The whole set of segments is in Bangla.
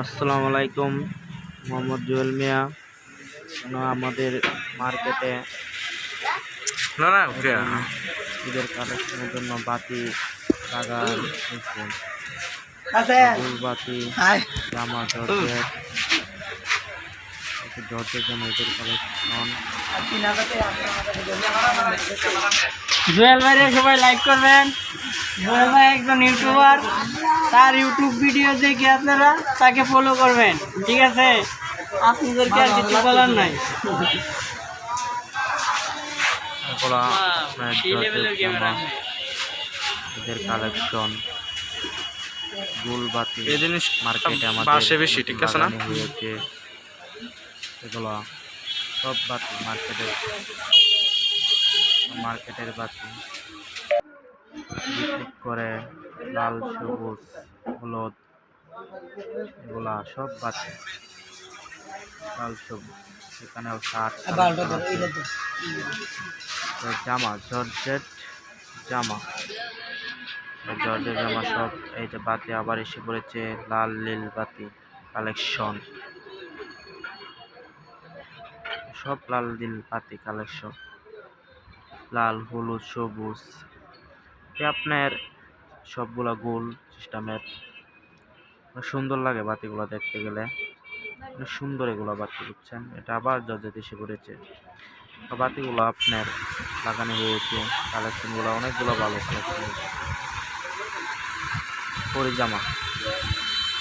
আসসালামু আলাইকুম, মোহাম্মদ জুয়েল মিয়া। আমাদের মার্কেটে ঈদের কালেকশনের জন্য বাতি লাগা হয়েছে। বাতি, জামা, জর্জের জন্য ঈদের কালেকশন। জুয়েল ভাইরে সবাই লাইক করবেন। জুয়েল ভাই একজন ইউটিউবার, তার ইউটিউব ভিডিও দেখে আপনারা তাকে ফলো করবেন, ঠিক আছে? আপনাদেরকে আর কিছু বলার নাই। ঈদের কালেকশন গুলবাতি এই জিনিস মার্কেটে বাসে বেশি, ঠিক আছে না? হয়েছে এগুলো সব বাতি মার্কেটের বাতি বিক্রি করে। লাল, সবুজ, হলুদ, এগুলা সব বাতি লাল সবুজ। এখানেও শার্ট, জামা, জর্জের জামা সব। এই যে বাতি আবার এসে পড়েছে, লাল নীল বাতি কালেকশন, সব লাল নীল বাতি কালেকশন, লাল, হলুদ, সবুজ। আপনার সবগুলা গোল সিস্টেমের, সুন্দর লাগে বাতিগুলো দেখতে গেলে, অনেক সুন্দর এগুলো বাতি, বুঝছেন? এটা আবার জর্জেট এসে পড়েছে। বাতিগুলো আপনার লাগানো হয়েছে, কালেকশনগুলো অনেকগুলো ভালো কালেকশন। পরে জামা,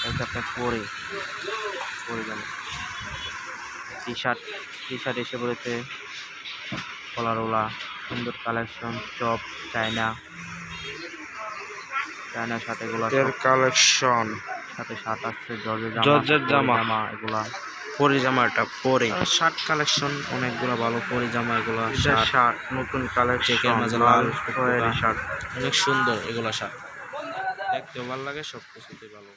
এটা আপনার পরে জামা, টি শার্ট এসে পড়েছে, কলারওয়ালা সুন্দর কালেকশন। চপ, চায়না শার্ট, এগুলো কালেকশন সাথে শার্ট আসছে, জর্জের জামা, এগুলা পরে জামাটা পরে শার্ট কালেকশন অনেকগুলো ভালো। পরে জামা, এগুলো শার্ট নতুন কালেকশন, মাঝে লাল শার্ট অনেক সুন্দর, এগুলো শার্ট দেখতেও ভালো লাগে, সব কিছুতেই ভালো।